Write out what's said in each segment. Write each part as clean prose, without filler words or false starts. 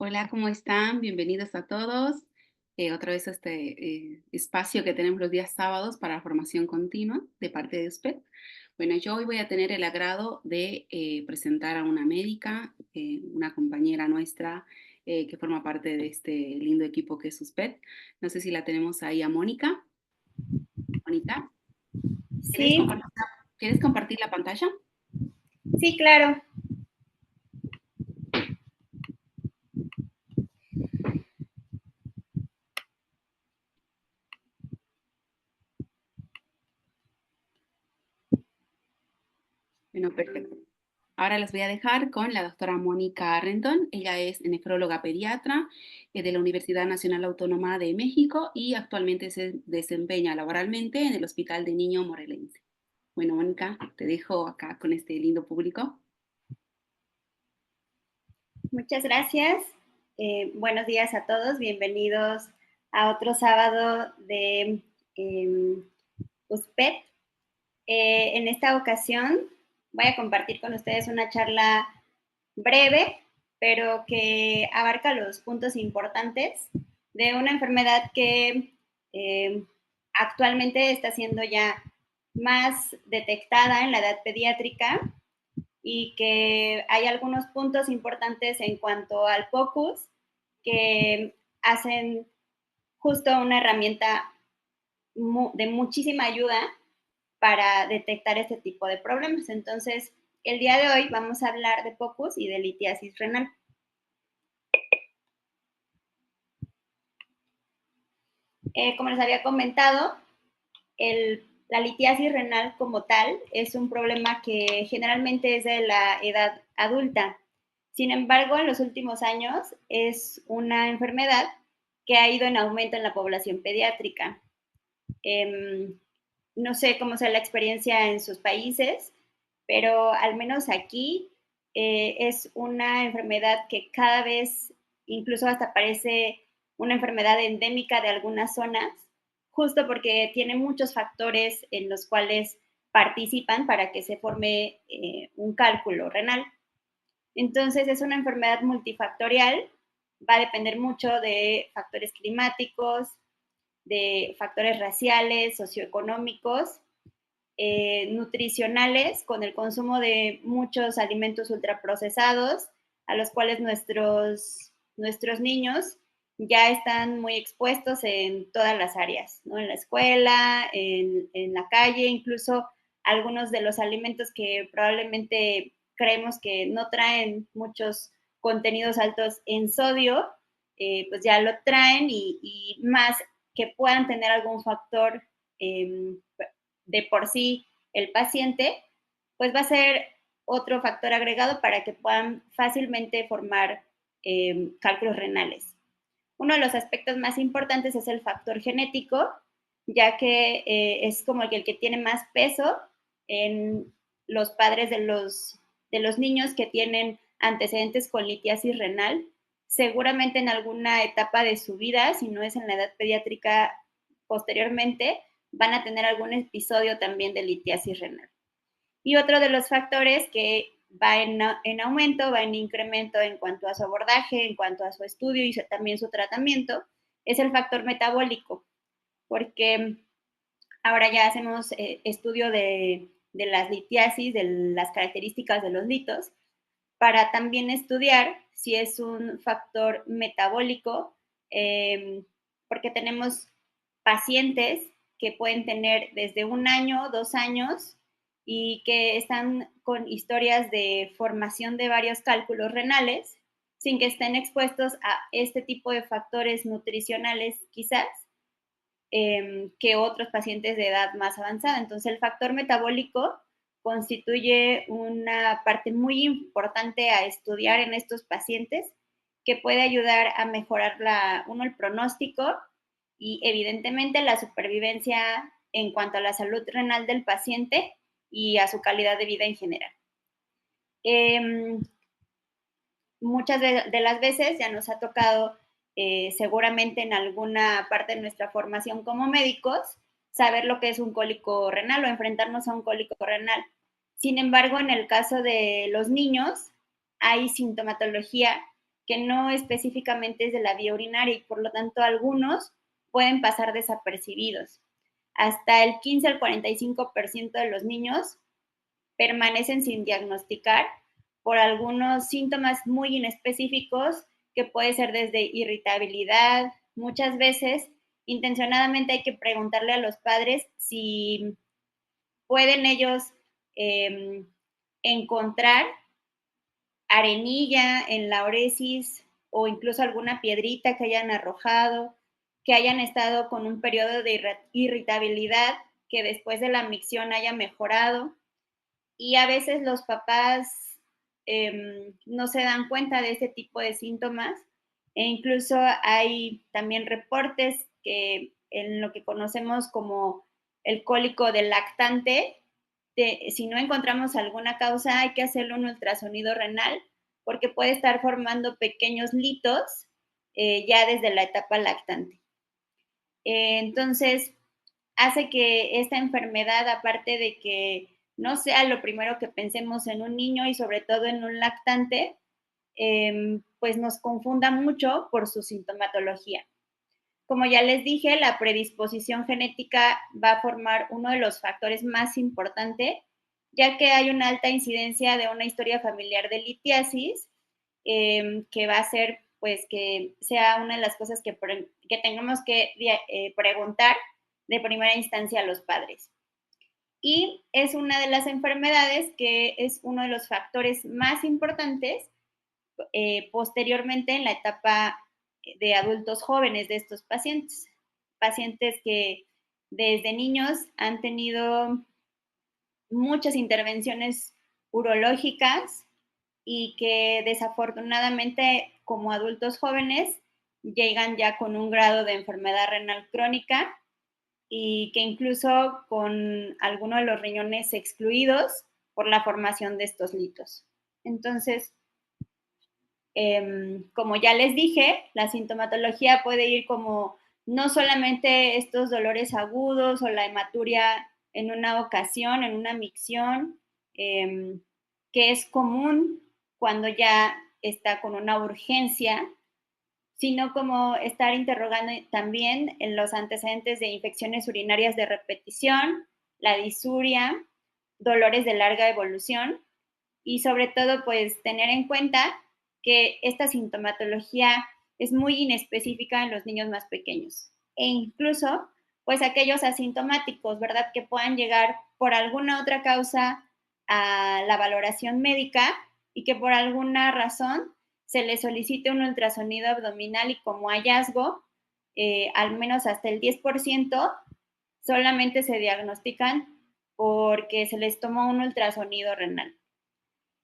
Hola, ¿cómo están? Bienvenidos a todos. Otra vez a este espacio que tenemos los días sábados para formación continua de parte de USPED. Bueno, yo hoy voy a tener el agrado de presentar a una médica, una compañera nuestra que forma parte de este lindo equipo que es USPED. No sé si la tenemos ahí a Mónica. Mónica, ¿quieres Sí, quieres compartir la pantalla? sí, claro. Bueno, perfecto. Ahora les voy a dejar con la doctora Mónica Arrenton. Ella es nefróloga pediatra de la Universidad Nacional Autónoma de México y actualmente se desempeña laboralmente en el Hospital de Niño Morelense. Bueno, Mónica, te dejo acá con este lindo público. Muchas gracias. Buenos días a todos. Bienvenidos a otro sábado de USPED. En esta ocasión voy a compartir con ustedes una charla breve, pero que abarca los puntos importantes de una enfermedad que eh, actualmente está siendo ya más detectada en la edad pediátrica y que hay algunos puntos importantes en cuanto al POCUS que hacen justo una herramienta de muchísima ayuda para detectar este tipo de problemas. Entonces, el día de hoy vamos a hablar de POCUS y de litiasis renal. Como les había comentado, la litiasis renal como tal es un problema que generalmente es de la edad adulta. Sin embargo, en los últimos años es una enfermedad que ha ido en aumento en la población pediátrica. No sé cómo sea la experiencia en sus países, pero al menos aquí es una enfermedad que cada vez incluso hasta parece una enfermedad endémica de algunas zonas, justo porque tiene muchos factores en los cuales participan para que se forme un cálculo renal. Entonces es una enfermedad multifactorial, va a depender mucho de factores climáticos, de factores raciales, socioeconómicos, nutricionales, con el consumo de muchos alimentos ultraprocesados, a los cuales nuestros niños ya están muy expuestos en todas las áreas, ¿no? En la escuela, en la calle, incluso algunos de los alimentos que probablemente creemos que no traen muchos contenidos altos en sodio, pues ya lo traen y más que puedan tener algún factor de por sí el paciente, pues va a ser otro factor agregado para que puedan fácilmente formar cálculos renales. Uno de los aspectos más importantes es el factor genético, ya que es como el que tiene más peso en los padres de los niños que tienen antecedentes con litiasis renal. Seguramente en alguna etapa de su vida, si no es en la edad pediátrica posteriormente, van a tener algún episodio también de litiasis renal. Y otro de los factores que va en aumento, va en incremento en cuanto a su abordaje, en cuanto a su estudio y también su tratamiento, es el factor metabólico, porque ahora ya hacemos estudio de las litiasis, de las características de los litos, para también estudiar si es un factor metabólico, porque tenemos pacientes que pueden tener desde 1 año, 2 años, y que están con historias de formación de varios cálculos renales, sin que estén expuestos a este tipo de factores nutricionales quizás, que otros pacientes de edad más avanzada. Entonces, el factor metabólico constituye una parte muy importante a estudiar en estos pacientes que puede ayudar a mejorar el pronóstico y evidentemente la supervivencia en cuanto a la salud renal del paciente y a su calidad de vida en general. Eh, Muchas de las veces ya nos ha tocado, seguramente en alguna parte de nuestra formación como médicos, saber lo que es un cólico renal o enfrentarnos a un cólico renal. Sin embargo, en el caso de los niños, hay sintomatología que no específicamente es de la vía urinaria y por lo tanto algunos pueden pasar desapercibidos. Hasta el 15 al 45% de los niños permanecen sin diagnosticar por algunos síntomas muy inespecíficos que puede ser desde irritabilidad. Muchas veces, intencionadamente hay que preguntarle a los padres si pueden ellos encontrar arenilla en la uresis o incluso alguna piedrita que hayan arrojado, que hayan estado con un periodo de irritabilidad que después de la micción haya mejorado. Y a veces los papás no se dan cuenta de este tipo de síntomas e incluso hay también reportes que en lo que conocemos como el cólico del lactante, si no encontramos alguna causa hay que hacerle un ultrasonido renal porque puede estar formando pequeños litos ya desde la etapa lactante. Entonces, hace que esta enfermedad, aparte de que no sea lo primero que pensemos en un niño y sobre todo en un lactante, pues nos confunda mucho por su sintomatología. Como ya les dije, la predisposición genética va a formar uno de los factores más importantes, ya que hay una alta incidencia de una historia familiar de litiasis, que va a ser pues que sea una de las cosas que tengamos que preguntar de primera instancia a los padres. Y es una de las enfermedades que es uno de los factores más importantes posteriormente en la etapa de adultos jóvenes de estos pacientes. Pacientes que desde niños han tenido muchas intervenciones urológicas y que desafortunadamente como adultos jóvenes llegan ya con un grado de enfermedad renal crónica y que incluso con alguno de los riñones excluidos por la formación de estos litos. Entonces, como ya les dije, la sintomatología puede ir como no solamente estos dolores agudos o la hematuria en una ocasión, en una micción, que es común cuando ya está con una urgencia, sino como estar interrogando también en los antecedentes de infecciones urinarias de repetición, la disuria, dolores de larga evolución y sobre todo pues tener en cuenta que esta sintomatología es muy inespecífica en los niños más pequeños e incluso pues aquellos asintomáticos, ¿verdad? Que puedan llegar por alguna otra causa a la valoración médica y que por alguna razón se les solicite un ultrasonido abdominal y como hallazgo, al menos hasta el 10% solamente se diagnostican porque se les tomó un ultrasonido renal.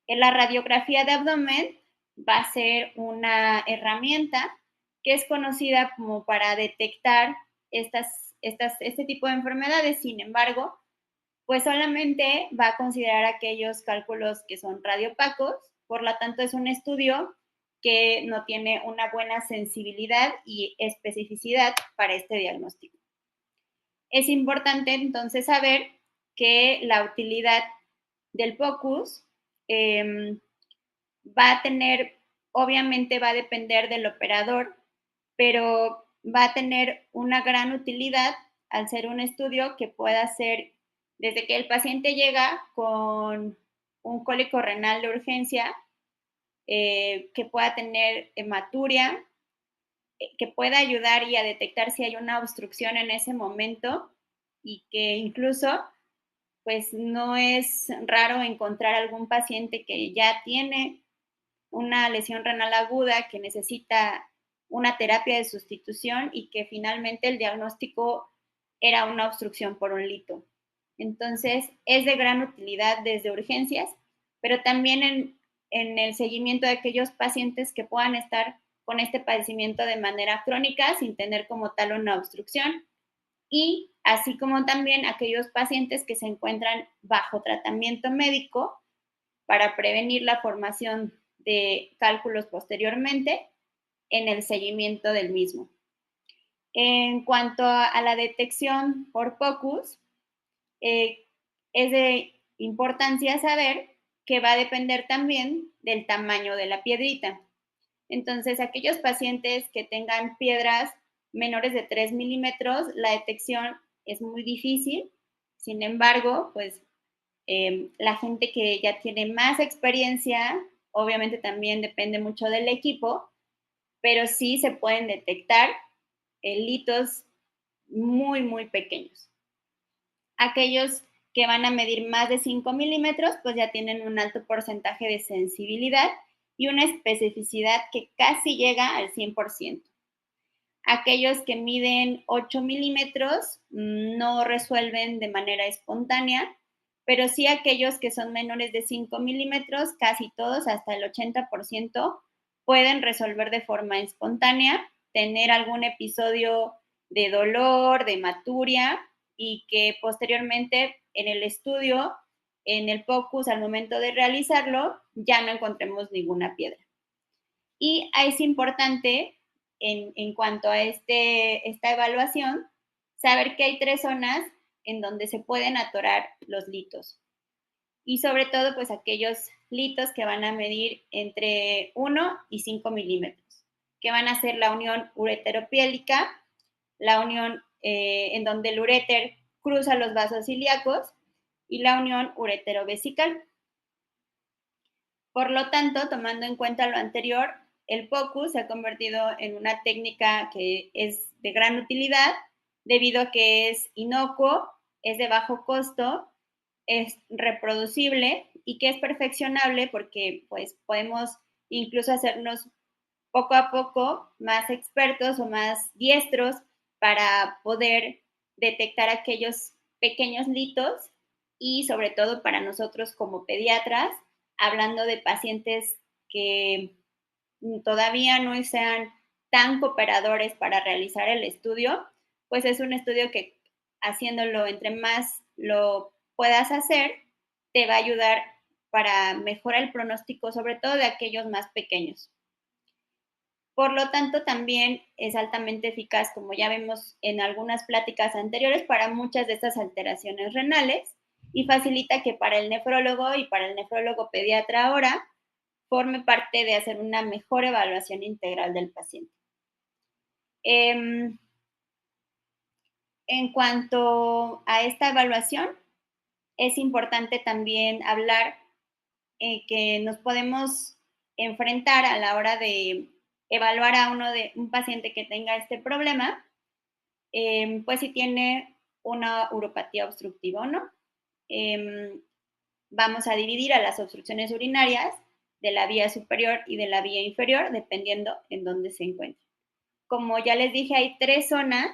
En la radiografía de abdomen va a ser una herramienta que es conocida como para detectar este tipo de enfermedades. Sin embargo, pues solamente va a considerar aquellos cálculos que son radiopacos, por lo tanto es un estudio que no tiene una buena sensibilidad y especificidad para este diagnóstico. Es importante entonces saber que la utilidad del POCUS va a tener, obviamente va a depender del operador, pero va a tener una gran utilidad al ser un estudio que pueda ser desde que el paciente llega con un cólico renal de urgencia, que pueda tener hematuria, que pueda ayudar y a detectar si hay una obstrucción en ese momento y que incluso pues no es raro encontrar algún paciente que ya tiene una lesión renal aguda que necesita una terapia de sustitución y que finalmente el diagnóstico era una obstrucción por un lito. Entonces, es de gran utilidad desde urgencias, pero también en el seguimiento de aquellos pacientes que puedan estar con este padecimiento de manera crónica sin tener como tal una obstrucción y así como también aquellos pacientes que se encuentran bajo tratamiento médico para prevenir la formación de cálculos posteriormente en el seguimiento del mismo. En cuanto a la detección por POCUS, es de importancia saber que va a depender también del tamaño de la piedrita. Entonces, aquellos pacientes que tengan piedras menores de 3 milímetros, la detección es muy difícil. Sin embargo, pues la gente que ya tiene más experiencia, obviamente también depende mucho del equipo, pero sí se pueden detectar litos muy, muy pequeños. Aquellos que van a medir más de 5 milímetros, pues ya tienen un alto porcentaje de sensibilidad y una especificidad que casi llega al 100%. Aquellos que miden 8 milímetros no resuelven de manera espontánea, pero sí aquellos que son menores de 5 milímetros, casi todos, hasta el 80%, pueden resolver de forma espontánea, tener algún episodio de dolor, de hematuria, y que posteriormente en el estudio, en el POCUS, al momento de realizarlo, ya no encontremos ninguna piedra. Y es importante, en cuanto a esta evaluación, saber que hay 3 zonas en donde se pueden atorar los litos. Y sobre todo, pues aquellos litos que van a medir entre 1 y 5 milímetros, que van a ser la unión ureteropiélica, la unión en donde el uréter cruza los vasos ilíacos y la unión ureterovesical. Por lo tanto, tomando en cuenta lo anterior, el POCUS se ha convertido en una técnica que es de gran utilidad debido a que es inocuo, es de bajo costo, es reproducible y que es perfeccionable porque pues podemos incluso hacernos poco a poco más expertos o más diestros para poder detectar aquellos pequeños litos y sobre todo para nosotros como pediatras, hablando de pacientes que todavía no sean tan cooperadores para realizar el estudio, pues es un estudio que haciéndolo entre más lo puedas hacer, te va a ayudar para mejorar el pronóstico, sobre todo de aquellos más pequeños. Por lo tanto, también es altamente eficaz, como ya vemos en algunas pláticas anteriores, para muchas de estas alteraciones renales y facilita que para el nefrólogo y para el nefrólogo pediatra ahora forme parte de hacer una mejor evaluación integral del paciente. En cuanto a esta evaluación, es importante también hablar que nos podemos enfrentar a la hora de evaluar a un paciente que tenga este problema, pues si tiene una uropatía obstructiva o no. Vamos a dividir a las obstrucciones urinarias de la vía superior y de la vía inferior, dependiendo en dónde se encuentre. Como ya les dije, hay 3 zonas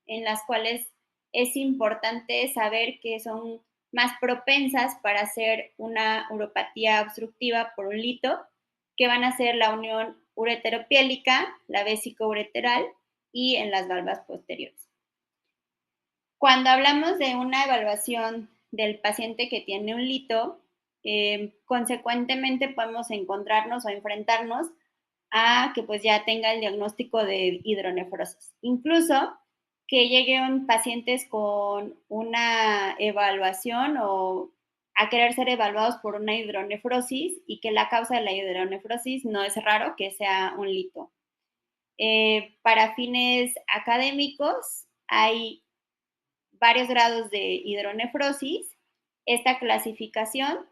en las cuales es importante saber que son más propensas para hacer una uropatía obstructiva por un lito, que van a ser la unión ureteropiélica, la vesicoureteral y en las valvas posteriores. Cuando hablamos de una evaluación del paciente que tiene un lito, consecuentemente podemos encontrarnos o enfrentarnos a que pues ya tenga el diagnóstico de hidronefrosis. Incluso que lleguen pacientes con una evaluación o a querer ser evaluados por una hidronefrosis y que la causa de la hidronefrosis no es raro que sea un lito. Para fines académicos hay varios grados de hidronefrosis. Esta clasificación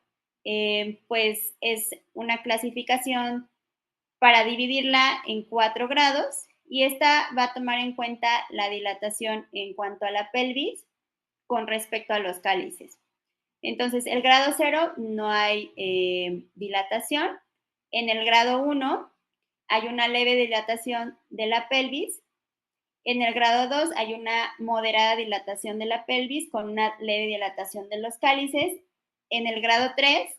pues es una clasificación para dividirla en 4 grados y esta va a tomar en cuenta la dilatación en cuanto a la pelvis con respecto a los cálices. Entonces, el grado 0 no hay dilatación. En el grado 1 hay una leve dilatación de la pelvis. En el grado 2 hay una moderada dilatación de la pelvis con una leve dilatación de los cálices. En el grado 3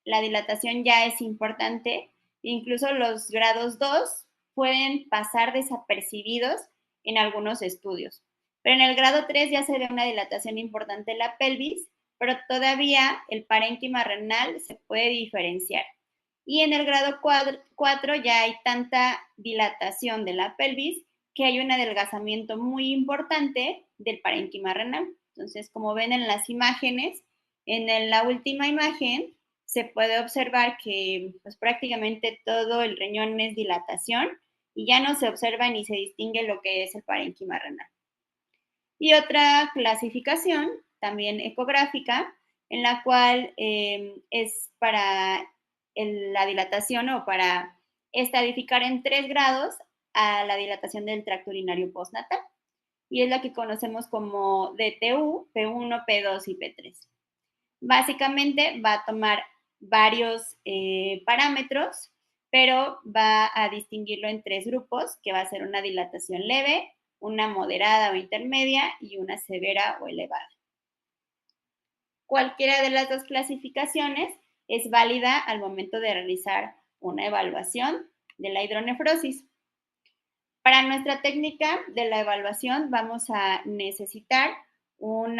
la dilatación ya es importante. Incluso los grados 2 pueden pasar desapercibidos en algunos estudios. Pero en el grado 3 ya se ve una dilatación importante de la pelvis, pero todavía el parénquima renal se puede diferenciar. Y en el grado 4 ya hay tanta dilatación de la pelvis que hay un adelgazamiento muy importante del parénquima renal. Entonces, como ven en las imágenes, en la última imagen se puede observar que pues, prácticamente todo el riñón es dilatación y ya no se observa ni se distingue lo que es el parénquima renal. Y otra clasificación, también ecográfica, en la cual es para la dilatación o para estadificar en 3 grados a la dilatación del tracto urinario postnatal. Y es la que conocemos como DTU, P1, P2 y P3. Básicamente va a tomar varios parámetros, pero va a distinguirlo en 3 grupos, que va a ser una dilatación leve, una moderada o intermedia y una severa o elevada. Cualquiera de las 2 clasificaciones es válida al momento de realizar una evaluación de la hidronefrosis. Para nuestra técnica de la evaluación vamos a necesitar un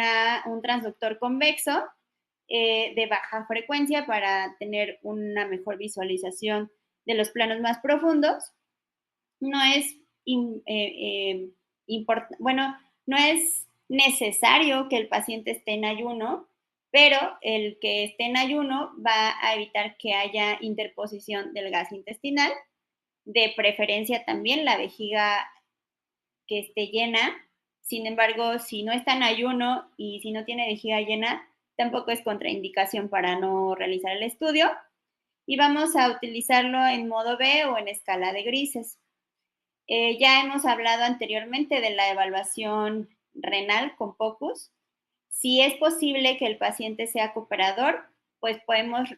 transductor convexo de baja frecuencia para tener una mejor visualización de los planos más profundos. No es, bueno, no es necesario que el paciente esté en ayuno, pero el que esté en ayuno va a evitar que haya interposición del gas intestinal, de preferencia también la vejiga que esté llena. Sin embargo, si no está en ayuno y si no tiene vejiga llena, tampoco es contraindicación para no realizar el estudio. Y vamos a utilizarlo en modo B o en escala de grises. Ya hemos hablado anteriormente de la evaluación renal con POCUS. Si es posible que el paciente sea cooperador, pues podemos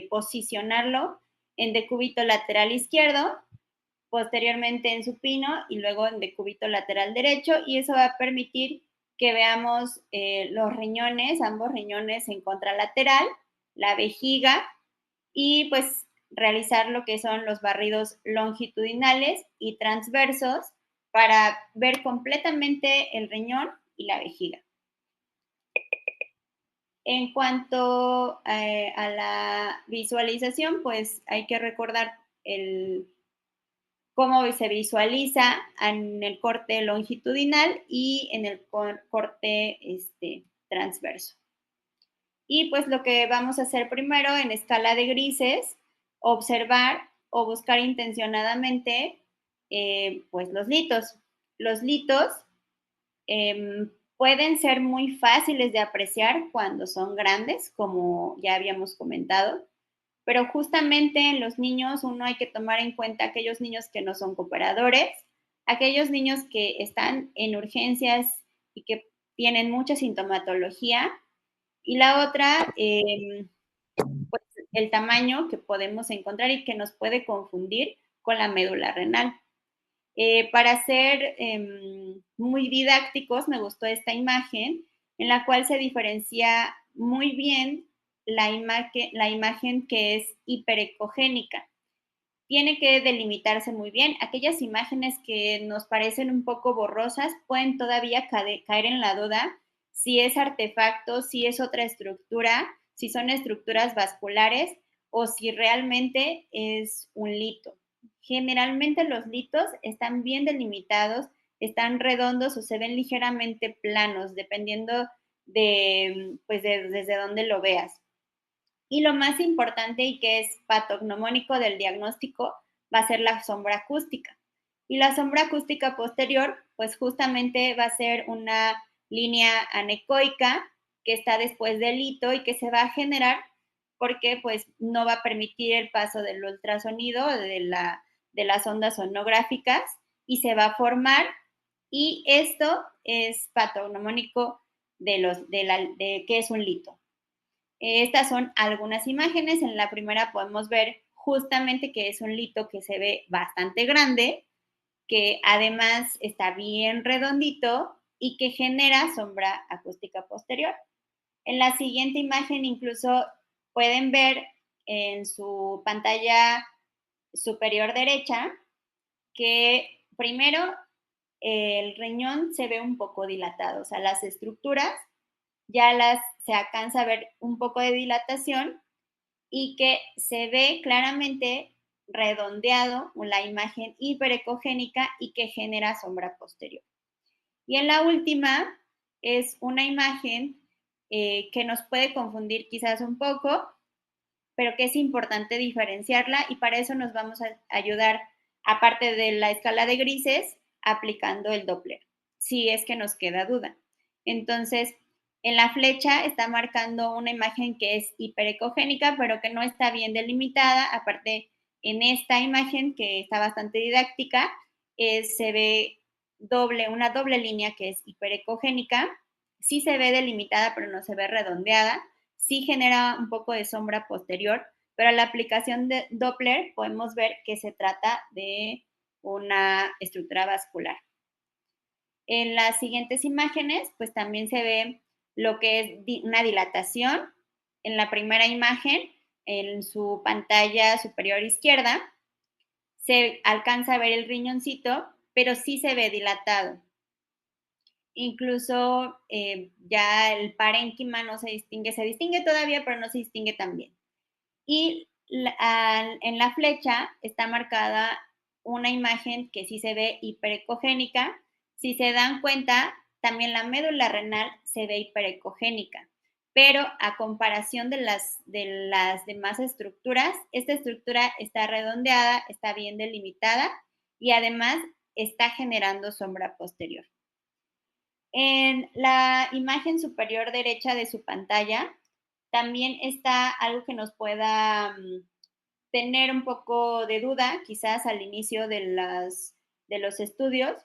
posicionarlo en decúbito lateral izquierdo, posteriormente en supino y luego en decúbito lateral derecho, y eso va a permitir que veamos los riñones, ambos riñones en contralateral, la vejiga y pues realizar lo que son los barridos longitudinales y transversos para ver completamente el riñón y la vejiga. En cuanto a la visualización, pues hay que recordar cómo se visualiza en el corte longitudinal y en el corte transverso. Y pues lo que vamos a hacer primero en escala de grises, observar o buscar intencionadamente pues los litos. Los litos pueden ser muy fáciles de apreciar cuando son grandes, como ya habíamos comentado, pero justamente en los niños uno hay que tomar en cuenta aquellos niños que no son cooperadores, aquellos niños que están en urgencias y que tienen mucha sintomatología, y la otra, pues el tamaño que podemos encontrar y que nos puede confundir con la médula renal. Para ser muy didácticos, me gustó esta imagen en la cual se diferencia muy bien la imagen que es hiperecogénica. Tiene que delimitarse muy bien. Aquellas imágenes que nos parecen un poco borrosas pueden todavía caer en la duda si es artefacto, si es otra estructura, si son estructuras vasculares o si realmente es un lito. Generalmente los litos están bien delimitados, están redondos o se ven ligeramente planos, dependiendo desde dónde lo veas. Y lo más importante y que es patognomónico del diagnóstico va a ser la sombra acústica. Y la sombra acústica posterior, pues justamente va a ser una línea anecoica que está después del hito y que se va a generar porque pues no va a permitir el paso del ultrasonido, de las ondas sonográficas y se va a formar, y esto es patognomónico de qué es un lito. Estas son algunas imágenes. En la primera podemos ver justamente que es un lito que se ve bastante grande, que además está bien redondito y que genera sombra acústica posterior. En la siguiente imagen incluso pueden ver en su pantalla superior derecha que primero el riñón se ve un poco dilatado, o sea, las estructuras se alcanza a ver un poco de dilatación y que se ve claramente redondeado la imagen hiperecogénica y que genera sombra posterior. Y en la última es una imagen que nos puede confundir quizás un poco, pero que es importante diferenciarla y para eso nos vamos a ayudar, aparte de la escala de grises, aplicando el Doppler, si es que nos queda duda. Entonces, en la flecha está marcando una imagen que es hiperecogénica, pero que no está bien delimitada. Aparte, en esta imagen, que está bastante didáctica, se ve una doble línea que es hiperecogénica. Sí se ve delimitada, pero no se ve redondeada. Sí genera un poco de sombra posterior, pero a la aplicación de Doppler podemos ver que se trata de una estructura vascular. En las siguientes imágenes, pues también se ve lo que es una dilatación. En la primera imagen, en su pantalla superior izquierda, se alcanza a ver el riñoncito, pero sí se ve dilatado. Incluso ya el parénquima no se distingue todavía, pero no se distingue tan bien. Y en la flecha está marcada una imagen que sí se ve hiperecogénica. Si se dan cuenta, también la médula renal se ve hiperecogénica, pero a comparación de las demás estructuras, esta estructura está redondeada, está bien delimitada y además está generando sombra posterior. En la imagen superior derecha de su pantalla también está algo que nos pueda tener un poco de duda, quizás al inicio de los estudios.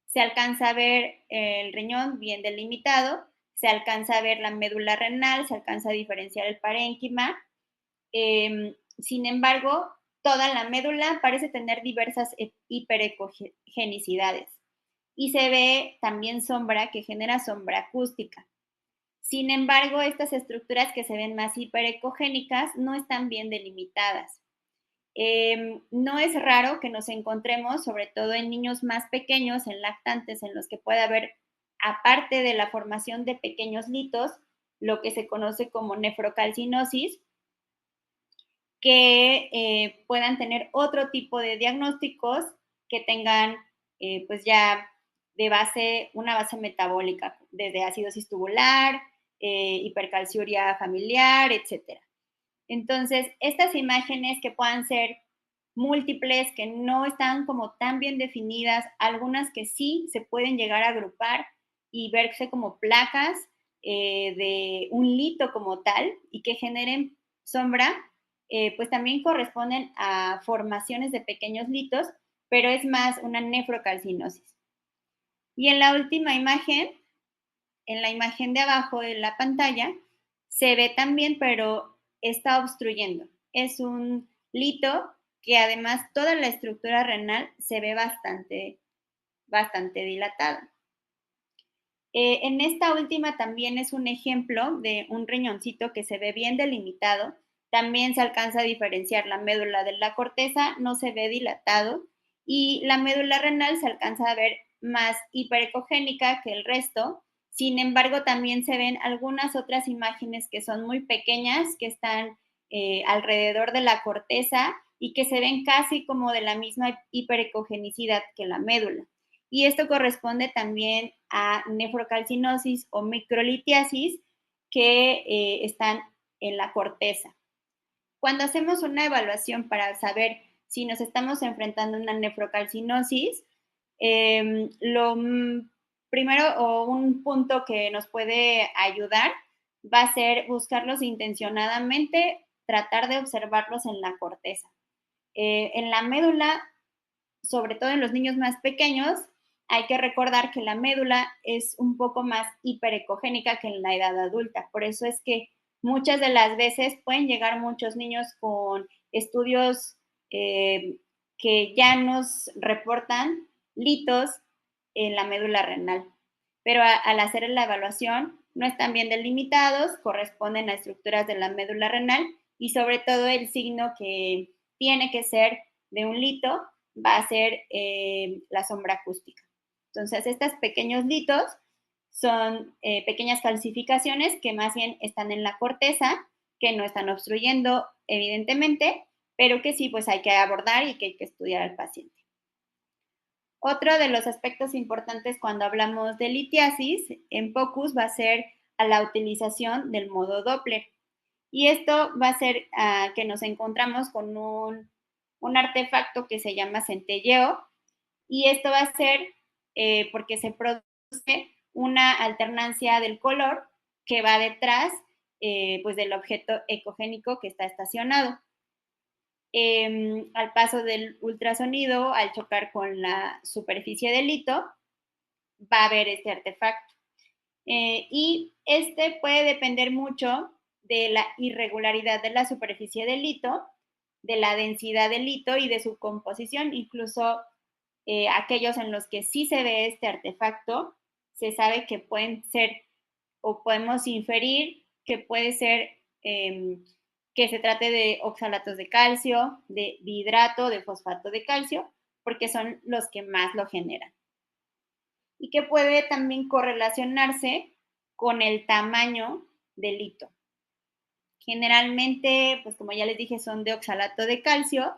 Se alcanza a ver el riñón bien delimitado, se alcanza a ver la médula renal, se alcanza a diferenciar el parénquima. Sin embargo, toda la médula parece tener diversas hiperecogenicidades y se ve también sombra que genera sombra acústica. Sin embargo, estas estructuras que se ven más hiperecogénicas no están bien delimitadas. No es raro que nos encontremos, sobre todo en niños más pequeños, en lactantes, en los que puede haber, aparte de la formación de pequeños litos, lo que se conoce como nefrocalcinosis, que puedan tener otro tipo de diagnósticos que tengan pues ya de base, una base metabólica, desde acidosis tubular, hipercalciuria familiar, etcétera. Entonces, estas imágenes que puedan ser múltiples, que no están como tan bien definidas, algunas que sí se pueden llegar a agrupar y verse como placas de un lito como tal y que generen sombra, pues también corresponden a formaciones de pequeños litos, pero es más una nefrocalcinosis. Y en la última imagen, en la imagen de abajo de la pantalla, se ve también, pero está obstruyendo. Es un lito que además toda la estructura renal se ve bastante dilatada. En esta última también es un ejemplo de un riñoncito que se ve bien delimitado. También se alcanza a diferenciar la médula de la corteza, no se ve dilatado, y la médula renal se alcanza a ver más hiperecogénica que el resto. Sin embargo, también se ven algunas otras imágenes que son muy pequeñas, que están alrededor de la corteza y que se ven casi como de la misma hiperecogenicidad que la médula. Y esto corresponde también a nefrocalcinosis o microlitiasis que están en la corteza. Cuando hacemos una evaluación para saber si nos estamos enfrentando a una nefrocalcinosis, lo primero o un punto que nos puede ayudar va a ser buscarlos intencionadamente, tratar de observarlos en la corteza. En la médula, sobre todo en los niños más pequeños, hay que recordar que la médula es un poco más hiperecogénica que en la edad adulta. Por eso es que muchas de las veces pueden llegar muchos niños con estudios que ya nos reportan litos en la médula renal. Pero al hacer la evaluación no están bien delimitados, corresponden a estructuras de la médula renal y sobre todo el signo que tiene que ser de un lito va a ser la sombra acústica. Entonces, estos pequeños litos son pequeñas calcificaciones que más bien están en la corteza, que no están obstruyendo evidentemente, pero que sí pues hay que abordar y que hay que estudiar al paciente. Otro de los aspectos importantes cuando hablamos de litiasis en POCUS va a ser a la utilización del modo Doppler. Y esto va a ser que nos encontramos con un artefacto que se llama centelleo, y esto va a ser porque se produce una alternancia del color que va detrás pues del objeto ecogénico que está estacionado. Al paso del ultrasonido, al chocar con la superficie del hito, va a haber este artefacto. Y este puede depender mucho de la irregularidad de la superficie del hito, de la densidad del hito y de su composición. Incluso aquellos en los que sí se ve este artefacto, se sabe que pueden ser o podemos inferir que puede ser que se trate de oxalatos de calcio, de bihidrato, de fosfato de calcio, porque son los que más lo generan. Y que puede también correlacionarse con el tamaño del hito. Generalmente, pues como ya les dije, son de oxalato de calcio,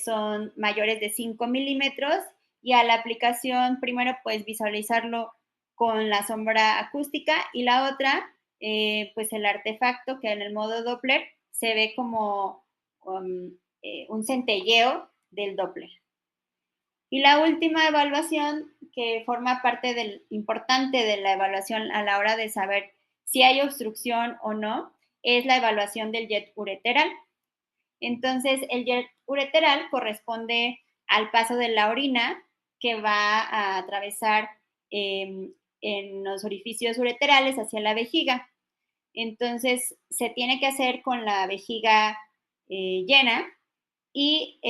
son mayores de 5 milímetros, y a la aplicación primero puedes visualizarlo con la sombra acústica, y la otra, pues el artefacto que en el modo Doppler se ve como un centelleo del Doppler. Y la última evaluación que forma parte del importante de la evaluación a la hora de saber si hay obstrucción o no es la evaluación del jet ureteral. Entonces, el jet ureteral corresponde al paso de la orina que va a atravesar en los orificios ureterales hacia la vejiga. Entonces, se tiene que hacer con la vejiga llena, y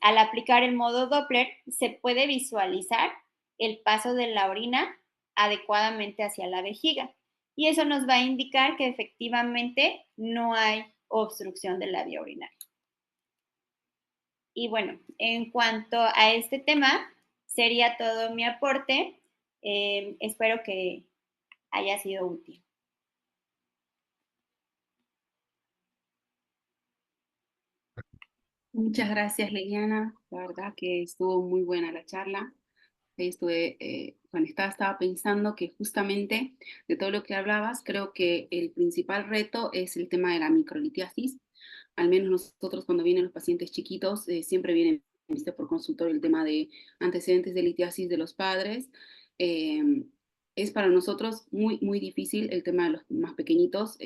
al aplicar el modo Doppler se puede visualizar el paso de la orina adecuadamente hacia la vejiga. Y eso nos va a indicar que efectivamente no hay obstrucción de la vía urinaria. Y bueno, en cuanto a este tema, sería todo mi aporte. Espero que haya sido útil. Muchas gracias, Liliana. La verdad que estuvo muy buena la charla. Estuve, cuando estaba pensando que justamente de todo lo que hablabas, creo que el principal reto es el tema de la microlitiasis. Al menos nosotros cuando vienen los pacientes chiquitos, siempre vienen, viste, por consultorio el tema de antecedentes de litiasis de los padres. Eh, es para nosotros muy, muy difícil el tema de los más pequeñitos,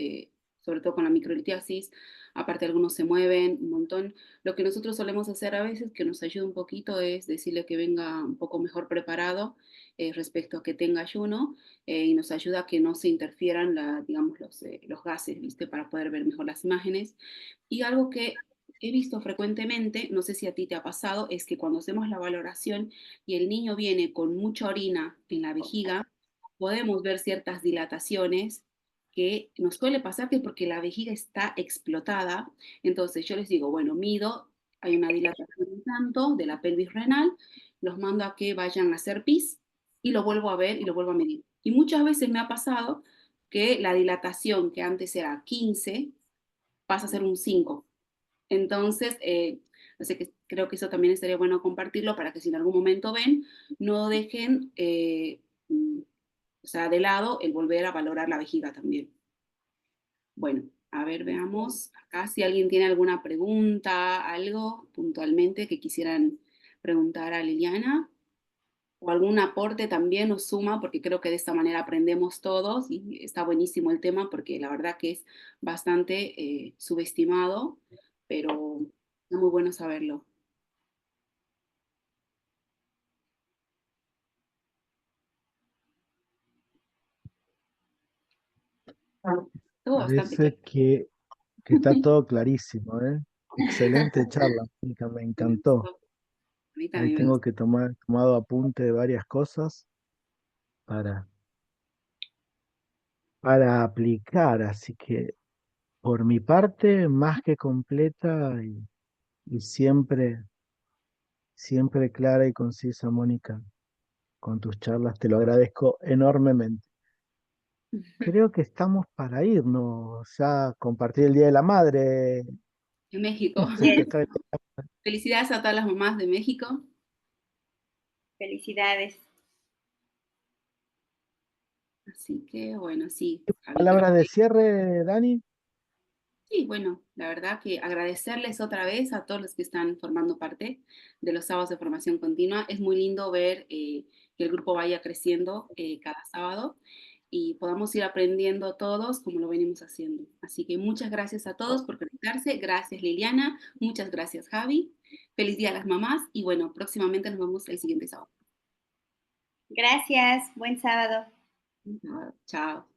sobre todo con la microlitiasis. Aparte algunos se mueven un montón. Lo que nosotros solemos hacer a veces, que nos ayuda un poquito, es decirle que venga un poco mejor preparado respecto a que tenga ayuno, y nos ayuda a que no se interfieran digamos, los gases, ¿viste? Para poder ver mejor las imágenes. Y algo que he visto frecuentemente, no sé si a ti te ha pasado, es que cuando hacemos la valoración y el niño viene con mucha orina en la vejiga, podemos ver ciertas dilataciones que nos suele pasar que porque la vejiga está explotada. Entonces yo les digo, bueno, mido, hay una dilatación un tanto de la pelvis renal, los mando a que vayan a hacer pis y lo vuelvo a ver y lo vuelvo a medir. Y muchas veces me ha pasado que la dilatación que antes era 15 pasa a ser un 5. Entonces, no sé, creo que eso también estaría bueno compartirlo para que si en algún momento ven, no dejen, o sea, de lado el volver a valorar la vejiga también. Bueno, a ver, veamos acá si alguien tiene alguna pregunta, algo puntualmente que quisieran preguntar a Liliana, o algún aporte también nos suma, porque creo que de esta manera aprendemos todos y está buenísimo el tema porque la verdad que es bastante subestimado, pero es muy bueno saberlo. Todo bastante Parece claro. que está todo clarísimo, ¿eh? Excelente charla, Mónica, me Me encantó. gustó, a mí Ahí también me tengo gustó. que tomado apunte de varias cosas para, para aplicar, así que por mi parte, más que completa y siempre clara y concisa, Mónica, con tus charlas, te lo agradezco enormemente. Creo que estamos para irnos, ya compartir el Día de la Madre, En México. se te cae. Felicidades a todas las mamás de México. Felicidades. Así que bueno, sí, Palabras de cierre, Dani. Sí, bueno, la verdad que agradecerles otra vez a todos los que están formando parte de los sábados de formación continua. Es muy lindo ver que el grupo vaya creciendo cada sábado y podamos ir aprendiendo todos como lo venimos haciendo. Así que muchas gracias a todos por conectarse. Gracias Liliana, muchas gracias Javi. Feliz día a las mamás y bueno, próximamente nos vemos el siguiente sábado. Gracias, buen sábado. Chao.